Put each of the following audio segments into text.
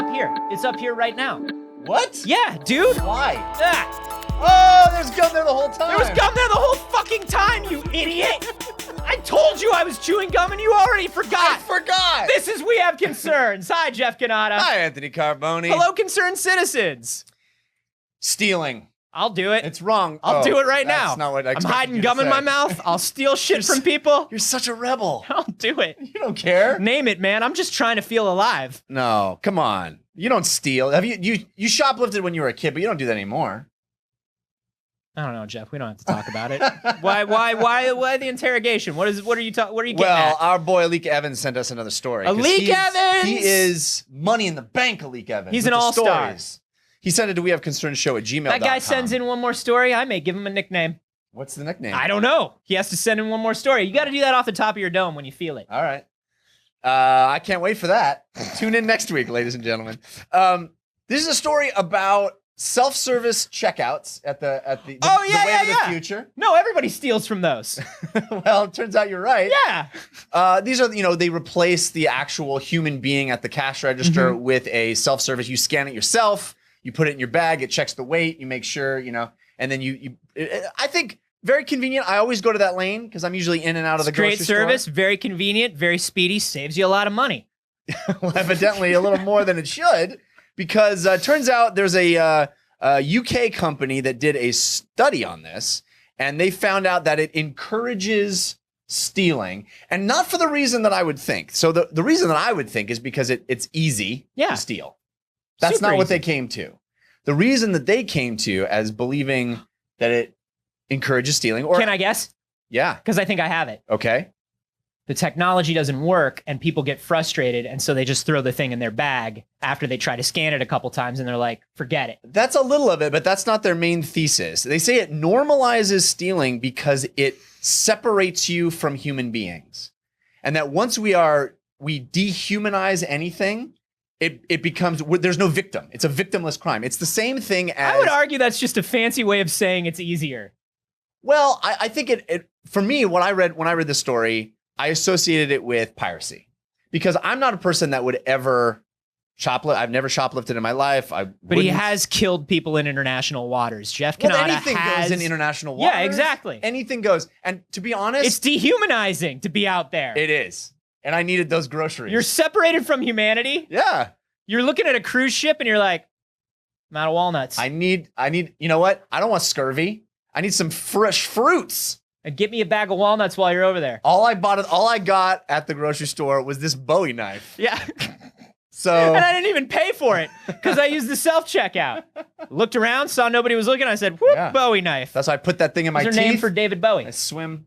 up here. It's up here right now. What? Yeah, dude. Why? Ah, Oh, there's gum there the whole time. there was gum there the whole fucking time, you idiot. I told you I was chewing gum and you already forgot. I forgot. This is We Have Concerns. Hi, Jeff Canada. Hi, Anthony Carboni. Hello, concerned citizens. Stealing. I'll do it. It's wrong. I'll do it right now. That's not what I I'm expected hiding you to gum in say. my mouth. I'll steal shit from people. You're such a rebel. I'll do it. You don't care. Name it, man. I'm just trying to feel alive. No, come on. You don't steal. Have you shoplifted when you were a kid, but you don't do that anymore. I don't know, Jeff. We don't have to talk about it. Why the interrogation? What are you getting Well, at? our boy Alik Evans sent us another story. 'cause Alik Evans! He is money in the bank, Alik Evans. He's with an the all-star. stories. He sent it to wehaveconcernshow@gmail.com. That guy sends in one more story. I may give him a nickname. What's the nickname? I don't know. He has to send in one more story. You got to do that off the top of your dome when you feel it. All right. I can't wait for that. Tune in next week, ladies and gentlemen. This is a story about self-service checkouts at the way of the future. No, everybody steals from those. Well, it turns out you're right. Yeah. These are, they replace the actual human being at the cash register with a self-service. You scan it yourself, you put it in your bag, it checks the weight, you make sure, and then I think very convenient. I always go to that lane because I'm usually in and out of the grocery Great store. service, very convenient, very speedy, saves you a lot of money. Well, evidently a little more than it should, because turns out there's a UK company that did a study on this, and they found out that it encourages stealing, and not for the reason that I would think. So the reason that I would think is because it's easy to steal. That's Super not what easy. they came to. The reason that they came to as believing that it encourages stealing, or Can I guess? yeah, Because I think I have it. okay. The technology doesn't work and people get frustrated, and so they just throw the thing in their bag after they try to scan it a couple times, and they're like, forget it. That's a little of it, but that's not their main thesis. They say it normalizes stealing because it separates you from human beings. And that once we dehumanize anything, it becomes, there's no victim. It's a victimless crime. It's the same thing as... I would argue that's just a fancy way of saying it's easier. Well, I think it for me, when I read this story, I associated it with piracy. Because I'm not a person that would ever shoplift. I've never shoplifted in my life. But he has killed people in international waters. Jeff Well, Canada anything has... goes in international waters. Yeah, exactly. Anything goes. And to be honest... It's dehumanizing to be out there. It is. And I needed those groceries. You're separated from humanity. Yeah. You're looking at a cruise ship and you're like, I'm out of walnuts. I need, you know what? I don't want scurvy. I need some fresh fruits. And get me a bag of walnuts while you're over there. All I got at the grocery store was this Bowie knife. Yeah. So. And I didn't even pay for it because I used the self-checkout. Looked around, saw nobody was looking. I said, whoop, Yeah. Bowie knife. That's why I put that thing in my Is teeth. their name for David Bowie? I swim.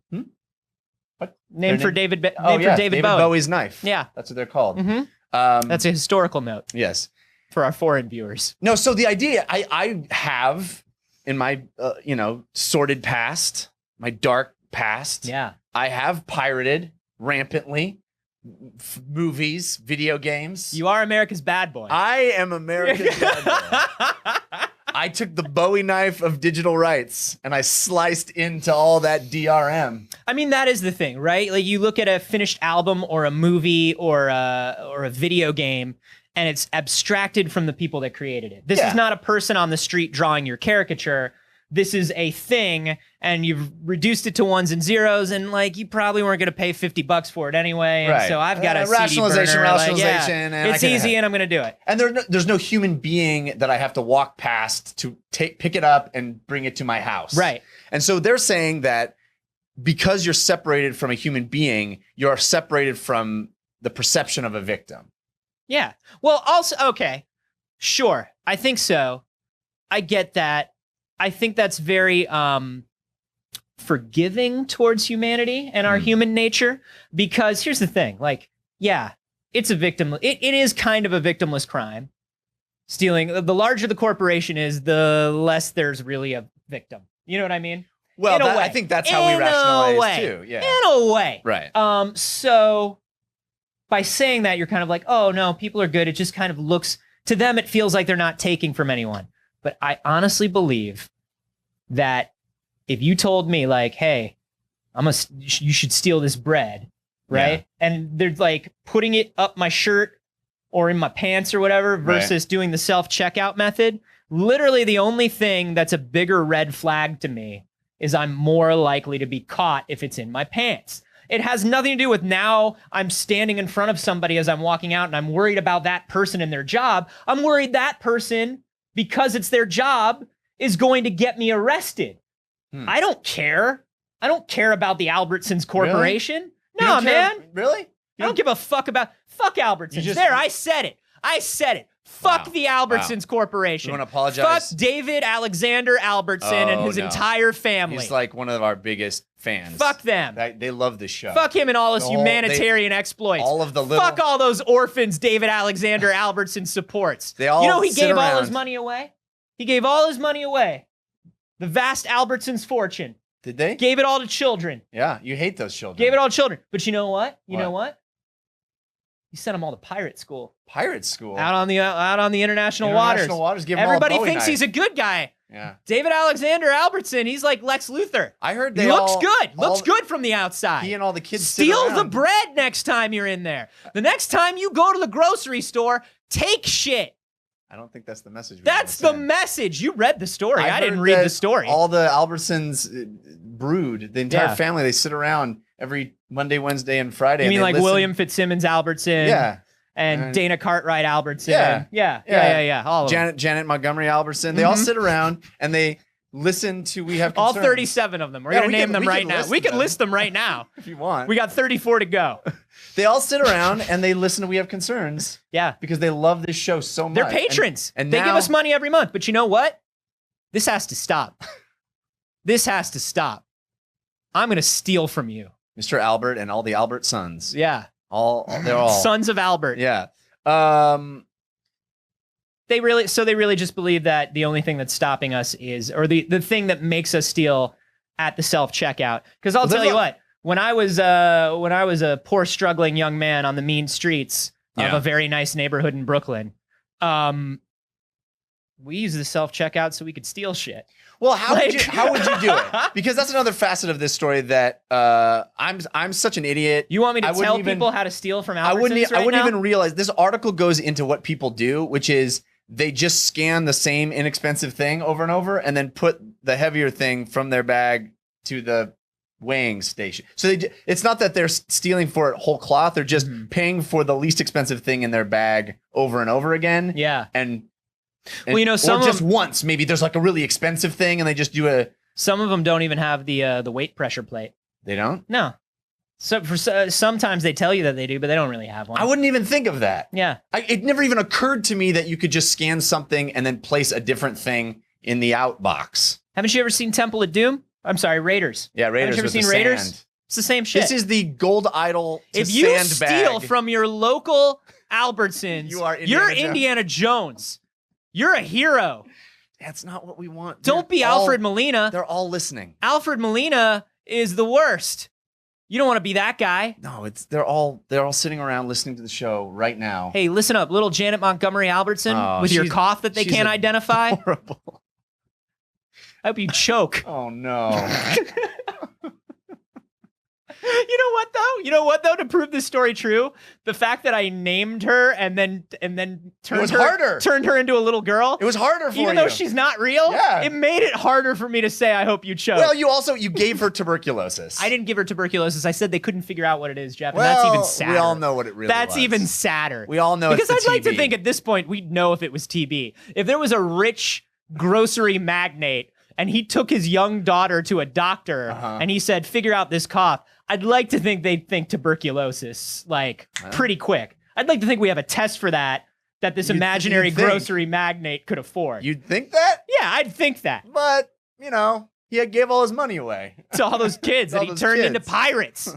What? Name for David Bowie. David Bowie's knife. Yeah. That's what they're called. That's a historical note Yes. for our foreign viewers. No, so the idea I have in my, sordid past, my dark past. Yeah. I have pirated rampantly movies, video games. You are America's bad boy. I am America's bad boy. I took the Bowie knife of digital rights and I sliced into all that DRM. I mean, that is the thing, right? Like you look at a finished album or a movie or a video game, and it's abstracted from the people that created it. This is not a person on the street drawing your caricature. This is a thing, and you've reduced it to ones and zeros, and like you probably weren't going to pay $50 for it anyway. And Right. so I've got a Rationalization, CD burner, rationalization, and I it's can- easy, and I'm going to do it. And there's no human being that I have to walk past to pick it up and bring it to my house. Right. And so they're saying that because you're separated from a human being, you're separated from the perception of a victim. Yeah. Well, also, okay, sure. I think so. I get that. I think that's very forgiving towards humanity and our human nature, because here's the thing, like, yeah, it's a victim. It is kind of a victimless crime. Stealing, the larger the corporation is, the less there's really a victim. You know what I mean? Well, In a way. I think that's how we In a rationalize way. too. Yeah. In a way. Right. So by saying that, you're kind of like, oh no, people are good. It just kind of looks, to them, it feels like they're not taking from anyone. But I honestly believe that if you told me like, hey, you should steal this bread, right? Yeah. And they're like putting it up my shirt or in my pants or whatever versus doing the self-checkout method, literally the only thing that's a bigger red flag to me is I'm more likely to be caught if it's in my pants. It has nothing to do with now I'm standing in front of somebody as I'm walking out and I'm worried about that person and their job. I'm worried that person, because it's their job, is going to get me arrested. I don't care. I don't care about the Albertsons Corporation. Really? No, man. Really? I don't give a fuck about... Fuck Albertsons. I said it. Fuck the Albertsons Corporation. You want to apologize? Fuck David Alexander Albertson and his entire family. He's like one of our biggest fans. Fuck them. They love this show. Fuck him and all his humanitarian exploits. All of the little... Fuck all those orphans David Alexander Albertson supports. They all he gave all his money away? He gave all his money away. The vast Albertsons fortune. Did they? Gave it all to children. Yeah, you hate those children. Gave it all to children. But you know what? You know what? He sent them all to pirate school. Pirate school? Out on the international waters. Give Everybody them all thinks he's a good guy. Yeah. David Alexander Albertson, he's like Lex Luthor. I heard he looks good. Looks good from the outside. He and all the kids steal the bread next time you're in there. The next time you go to the grocery store, take shit. I don't think that's the message. That's the message. You read the story. I didn't read the story. All the Albertsons brood, the entire family, they sit around every Monday, Wednesday, and Friday. You mean like William Fitzsimmons Albertson? Yeah. And Dana Cartwright Albertson. Yeah. All of them. Janet Montgomery Albertson. They all sit around and they listen to We Have Concerns. All 37 of them. We're going to name them right now. We can list them right now. If you want. We got 34 to go. They all sit around and they listen to We Have Concerns. Yeah. Because they love this show so much. They're patrons. And they give us money every month. But you know what? This has to stop. This has to stop. I'm going to steal from you. Mr. Albert and all the Albert sons. Yeah. They're all sons of Albert. Yeah. They really just believe that the only thing that's stopping us is, or the thing that makes us steal at the self-checkout. Because I'll tell you what, when I was a poor struggling young man on the mean streets of a very nice neighborhood in Brooklyn, we used the self-checkout so we could steal shit. Well, how would you do it? Because that's another facet of this story that I'm such an idiot. You want me to tell people how to steal from Albertsons I wouldn't even realize. This article goes into what people do, which is they just scan the same inexpensive thing over and over and then put the heavier thing from their bag to the weighing station. So it's not that they're stealing for it whole cloth. They're just paying for the least expensive thing in their bag over and over again. Yeah. And well, you know, or just once, maybe there's like a really expensive thing and they just do a... Some of them don't even have the weight pressure plate. They don't? No. So sometimes they tell you that they do, but they don't really have one. I wouldn't even think of that. Yeah. It never even occurred to me that you could just scan something and then place a different thing in the out box. Haven't you ever seen Temple of Doom? I'm sorry, Raiders. Yeah, Raiders. Haven't you ever seen Raiders? Sand. It's the same shit. This is the gold idol to if you sandbag. steal from your local Albertsons, you're Indiana Jones. You're a hero. That's not what we want. Don't be Alfred Molina. They're all listening. Alfred Molina is the worst. You don't want to be that guy. No, they're all sitting around listening to the show right now. Hey, listen up, little Janet Montgomery Albertson with your cough that they can't identify. Horrible. I hope you choke. Oh no. You know what though? To prove this story true, the fact that I named her and then turned her into a little girl. It was harder for you. Even though she's not real, it made it harder for me to say I hope you choke. Well, you gave her tuberculosis. I didn't give her tuberculosis. I said they couldn't figure out what it is, Jeff, and that's even sadder. We all know what it really was. That's even sadder. We all know because it's the I'd like TB. to think at this point we'd know if it was TB. If there was a rich grocery magnate and he took his young daughter to a doctor and he said, figure out this cough, I'd like to think they'd think tuberculosis, like, pretty quick. I'd like to think we have a test for that this imaginary grocery magnate could afford. You'd think that? Yeah, I'd think that. But, he gave all his money away. To all those kids that he turned into pirates.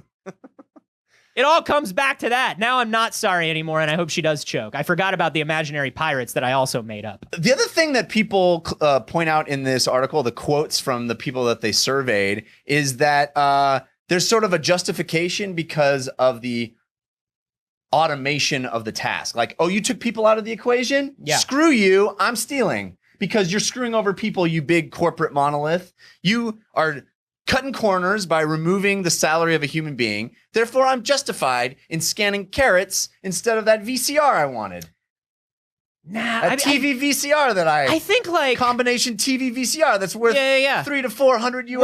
It all comes back to that. Now I'm not sorry anymore, and I hope she does choke. I forgot about the imaginary pirates that I also made up. The other thing that people point out in this article, the quotes from the people that they surveyed, is that there's sort of a justification because of the automation of the task. Like, oh, you took people out of the equation? Yeah. Screw you, I'm stealing. Because you're screwing over people, you big corporate monolith. You are cutting corners by removing the salary of a human being. Therefore, I'm justified in scanning carrots instead of that VCR I wanted. Nah, A TV VCR that I think like combination TV VCR that's worth yeah. $300 to $400 US.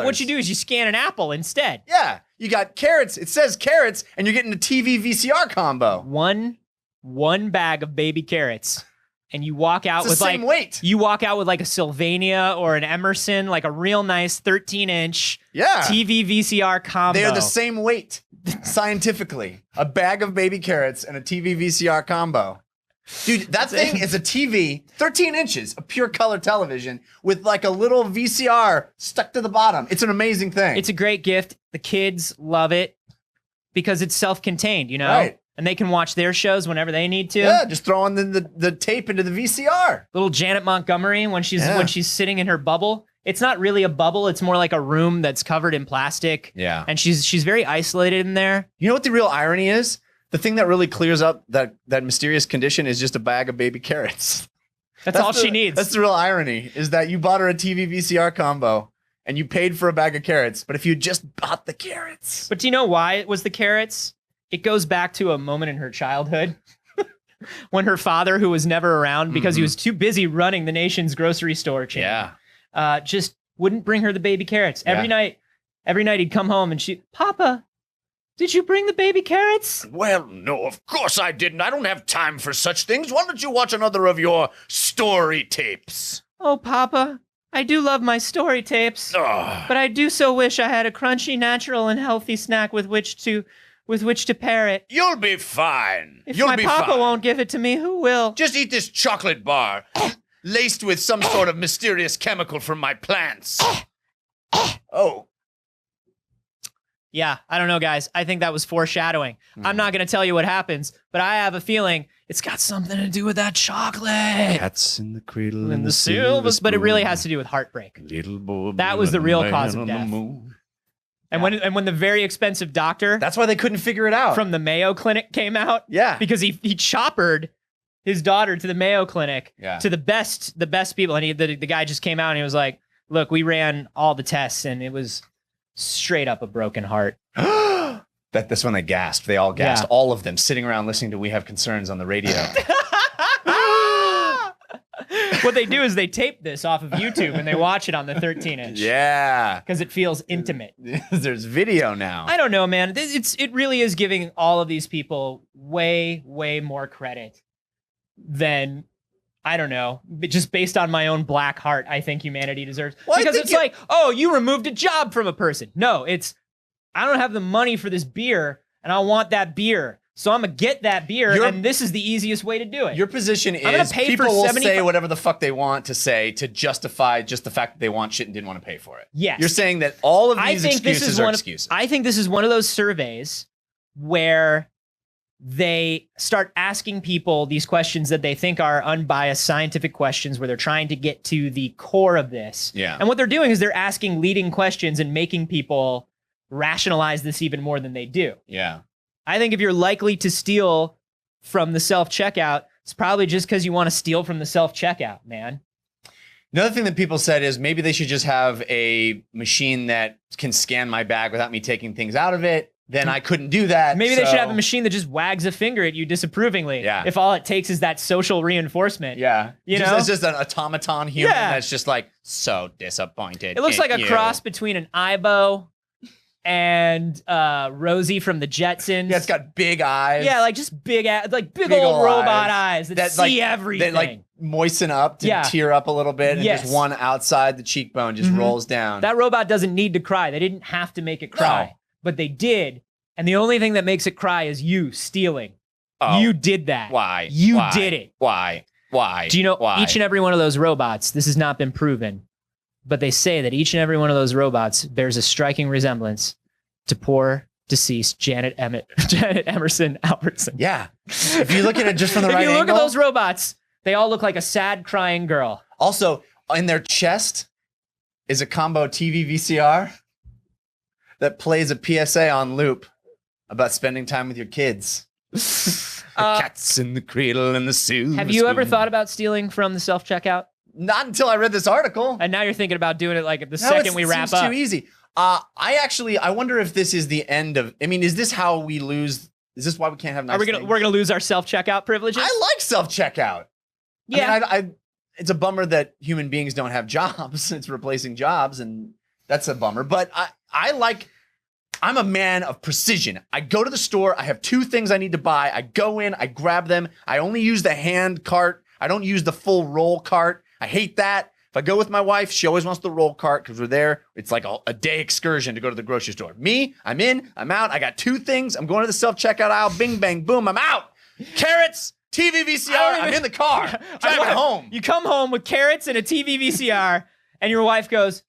What you do is you scan an apple instead. Yeah, you got carrots. It says carrots, and you're getting a TV VCR combo. One bag of baby carrots, and you walk out It's with the same weight. You walk out with like a Sylvania or an Emerson, like a real nice 13-inch TV VCR combo. They are the same weight scientifically. A bag of baby carrots and a TV VCR combo. Dude, that thing is a TV, 13 inches, a pure color television with like a little VCR stuck to the bottom. It's an amazing thing. It's a great gift. The kids love it because it's self-contained, you know? Right. And they can watch their shows whenever they need to. Yeah, just throwing the tape into the VCR. Little Janet Montgomery when she's sitting in her bubble. It's not really a bubble. It's more like a room that's covered in plastic. Yeah. And she's very isolated in there. You know what the real irony is? The thing that really clears up that mysterious condition is just a bag of baby carrots. That's all she needs. That's the real irony, is that you bought her a TV VCR combo and you paid for a bag of carrots, but if you just bought the carrots. But do you know why it was the carrots? It goes back to a moment in her childhood when her father, who was never around because he was too busy running the nation's grocery store chain, just wouldn't bring her the baby carrots. Every night he'd come home and Papa, did you bring the baby carrots? Well, no, of course I didn't. I don't have time for such things. Why don't you watch another of your story tapes? Oh, Papa, I do love my story tapes, but I do so wish I had a crunchy, natural, and healthy snack with which to pair it. You'll be fine. If my papa won't give it to me, who will? Just eat this chocolate bar, laced with some sort of mysterious chemical from my plants. Oh. Yeah, I don't know, guys. I think that was foreshadowing. I'm not going to tell you what happens, but I have a feeling it's got something to do with that chocolate. Cats in the cradle and the silver spoon. But it really has to do with heartbreak. Little boy, that was the real cause of death. And when the very expensive doctor, that's why they couldn't figure it out, from the Mayo Clinic came out. Yeah, because he choppered his daughter to the Mayo Clinic, to the best people, and the guy just came out and he was like, "Look, we ran all the tests and it was straight up a broken heart." That's when they gasped. They all gasped. Yeah. All of them sitting around listening to "We Have Concerns" on the radio. What they do is they tape this off of YouTube and they watch it on the 13-inch. Yeah. Because it feels intimate. There's video now. I don't know, man. It really is giving all of these people way, way more credit than, I don't know, just based on my own black heart, I think humanity deserves. Well, because it's like, oh, you removed a job from a person. No, it's, I don't have the money for this beer and I want that beer. So I'm going to get that beer, and this is the easiest way to do it. Your position is people will say whatever the fuck they want to say to justify just the fact that they want shit and didn't want to pay for it. Yes. You're saying that all of these excuses are excuses. I think this is one of those surveys where they start asking people these questions that they think are unbiased scientific questions, where they're trying to get to the core of this. Yeah. And what they're doing is they're asking leading questions and making people rationalize this even more than they do. Yeah. I think if you're likely to steal from the self-checkout, it's probably just because you want to steal from the self-checkout, man. Another thing that people said is maybe they should just have a machine that can scan my bag without me taking things out of it. Then I couldn't do that. Maybe they should have a machine that just wags a finger at you disapprovingly. Yeah. If all it takes is that social reinforcement. Yeah. You know? It's just an automaton human that's just like, so disappointed. It looks like a cross between an Aibo and Rosie from the Jetsons. Yeah, it's got big eyes. Yeah, like just big old robot eyes that see everything. That like moisten up to tear up a little bit, and just one outside the cheekbone just rolls down. That robot doesn't need to cry. They didn't have to make it cry, but they did. And the only thing that makes it cry is you stealing. Oh, you did that. Why? You did it. Why? Do you know each and every one of those robots, this has not been proven, but they say that each and every one of those robots bears a striking resemblance to poor deceased Janet Emerson Albertson. Yeah. If you look at it just from the right angle. If you look at those robots, they all look like a sad crying girl. Also, in their chest is a combo TV VCR that plays a PSA on loop about spending time with your kids. The cats in the cradle and the silver Have you ever thought about stealing from the self-checkout? Not until I read this article. And now you're thinking about doing it like the second we wrap up. Too easy. I wonder if this is the end of. I mean, is this how we lose? Is this why we can't have nice things? We're gonna lose our self-checkout privileges? I like self-checkout. Yeah. I mean, it's a bummer that human beings don't have jobs. It's replacing jobs, and that's a bummer. But I'm a man of precision. I go to the store. I have 2 things I need to buy. I go in. I grab them. I only use the hand cart. I don't use the full roll cart. I hate that. If I go with my wife, she always wants the roll cart because we're there. It's like a day excursion to go to the grocery store. Me, I'm in, I'm out. I got 2 things. I'm going to the self-checkout aisle. Bing, bang, boom. I'm out. Carrots, TV VCR. I'm in the car. Driving home. You come home with carrots and a TV VCR, and your wife goes,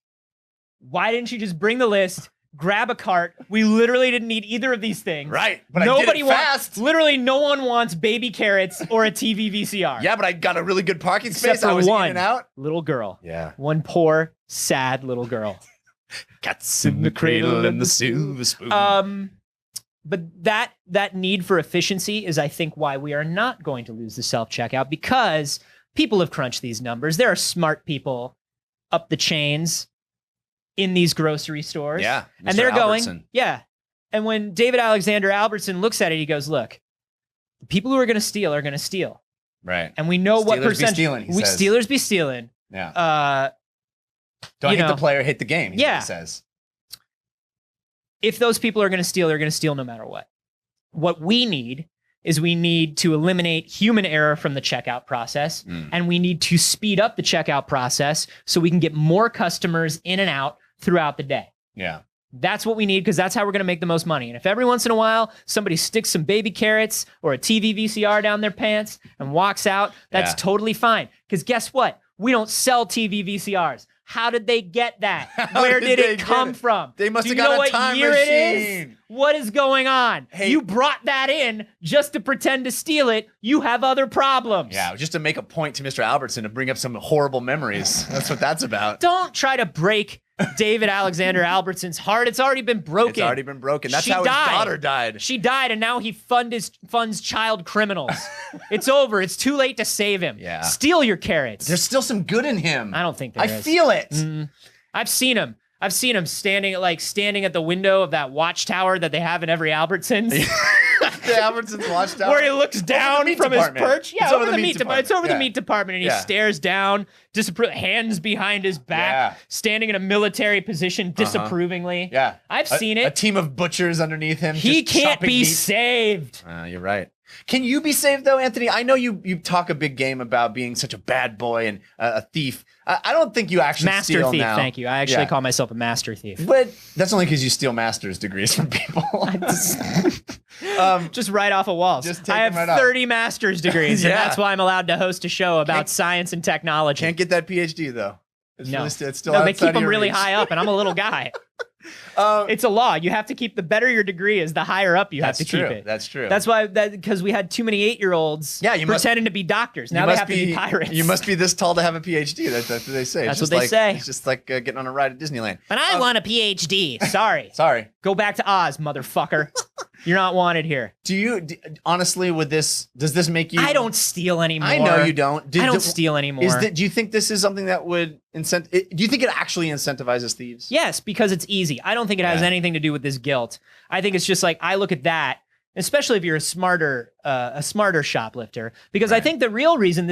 "Why didn't you just bring the list? Grab a cart. We literally didn't need either of these things." Right. But nobody fast. Literally no one wants baby carrots or a TV VCR. Yeah, but I got a really good parking Except space. for I was one in and out. little girl. Yeah. One poor, sad little girl. Cats in the cradle and the silver spoon. But that need for efficiency is, I think, why we are not going to lose the self-checkout, because people have crunched these numbers. There are smart people up the chains in these grocery stores. Yeah. And they're Albertson. going, yeah. And when David Alexander Albertson looks at it, he goes, look, the people who are going to steal are going to steal. Right. And we know what Steelers be percentage. stealing, he says. Steelers be stealing. Yeah. Don't hit the player, hit the game, he says. If those people are going to steal, they're going to steal no matter what. What we need is we need to eliminate human error from the checkout process, and we need to speed up the checkout process so we can get more customers in and out throughout the day. Yeah. That's what we need, because that's how we're going to make the most money. And if every once in a while somebody sticks some baby carrots or a TV VCR down their pants and walks out, that's totally fine. Because guess what? We don't sell TV VCRs. How did they get that? Where did it come from? They must Do have you know got a what time year machine. it is? What is going on? Hey. You brought that in just to pretend to steal it. You have other problems. Yeah, just to make a point to Mr. Albertson to bring up some horrible memories. That's what that's about. Don't try to break David Alexander Albertson's heart. It's already been broken. It's already been broken. That's She how died. his daughter died. She died, and now he funds child criminals. It's over. It's too late to save him. Yeah. Steal your carrots. There's still some good in him. I don't think there I is. feel it. I've seen him. I've seen him standing at the window of that watchtower that they have in every Albertsons. The Albertsons watchtower. Where he looks down from his perch. Yeah, It's over the meat department. It's over the Yeah. meat department, and he Yeah. stares down, hands behind his back, Yeah. standing in a military position disapprovingly. Yeah. I've seen it. A team of butchers underneath him. He just can't chopping be meat. saved. You're right. Can you be saved though, Anthony? I know you talk a big game about being such a bad boy and a thief. I don't think you actually Master steal thief, now. thank you. I actually call myself a master thief. But that's only because you steal master's degrees from people. Just right off of walls. Just take I have them right off. 30 master's degrees, and Yeah. that's why I'm allowed to host a show about Can't- science and technology. Can't get that PhD though. It's No, really it's still no, they outside keep of them your really reach. high up, and I'm a little guy. It's a law. You have to keep, the better your degree is, the higher up you have to keep it. That's true. That's why, because we had too many 8-year-olds pretending to be doctors. Now they have to be pirates. You must be this tall to have a PhD. That's what they say. That's It's what they just say. It's just like getting on a ride at Disneyland. But I want a PhD. Sorry. Sorry. Go back to Oz, motherfucker. You're not wanted here. Honestly, with this, does this make you? I don't steal anymore. I know you don't. I don't steal anymore. Do you think this is something that would do you think it actually incentivizes thieves? Yes, because it's easy. I don't think it has anything to do with this guilt. I think it's just like, I look at that, especially if you're a smarter shoplifter, because I think the real reason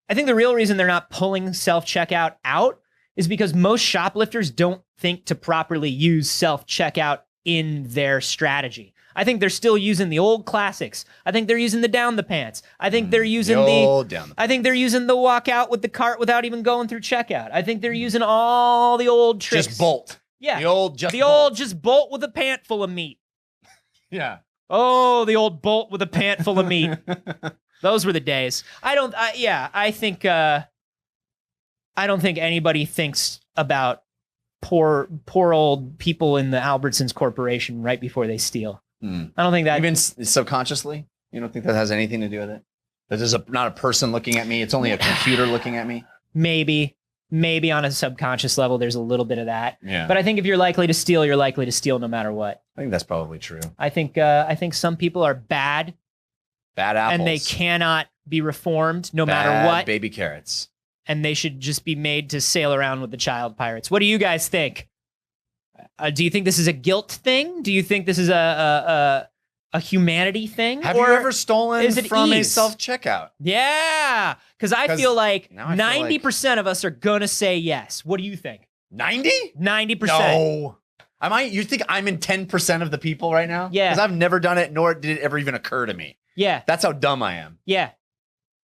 they're not pulling self-checkout out is because most shoplifters don't think to properly use self-checkout in their strategy. I think they're still using the old classics. I think they're using the down the pants. I think they're using I think they're using the walk out with the cart without even going through checkout. I think they're using all the old tricks. Just bolt. Yeah. The old just bolt with a pant full of meat. Yeah. Oh, the old bolt with a pant full of meat. Those were the days. I don't think anybody thinks about poor old people in the Albertsons Corporation right before they steal. I don't think that, even subconsciously, you don't think that has anything to do with it? That there's not a person looking at me. It's only a computer looking at me. Maybe on a subconscious level, there's a little bit of that. Yeah. But I think if you're likely to steal, you're likely to steal no matter what. I think that's probably true. I think some people are bad apples, and they cannot be reformed no matter what. Baby carrots. And they should just be made to sail around with the child pirates. What do you guys think? Do you think this is a guilt thing? Do you think this is a humanity thing? Have you ever stolen is it from a ease? self-checkout? Yeah, because I feel like now I feel 90% of us are gonna say yes. What do you think? 90? 90%. No. You think I'm in 10% of the people right now? Yeah. Because I've never done it, nor did it ever even occur to me. Yeah. That's how dumb I am. Yeah.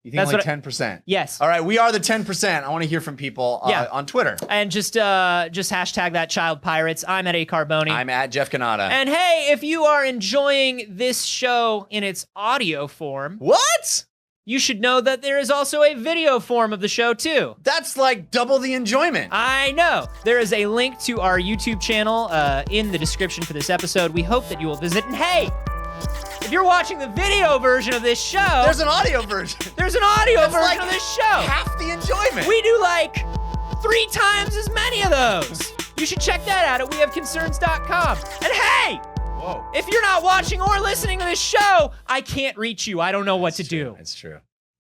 You think only 10%? Yes. All right, we are the 10%. I want to hear from people on Twitter. And just hashtag that child pirates. I'm at A Carboni. I'm at Jeff Canada. And hey, if you are enjoying this show in its audio form, what? You should know that there is also a video form of the show too. That's like double the enjoyment. I know. There is a link to our YouTube channel in the description for this episode. We hope that you will visit. And hey, if you're watching the video version of this show, there's an audio version. There's an audio version of this show. Half the enjoyment. We do like 3 times as many of those. You should check that out at wehaveconcerns.com. And hey, if you're not watching or listening to this show, I can't reach you. I don't know what to do. It's true.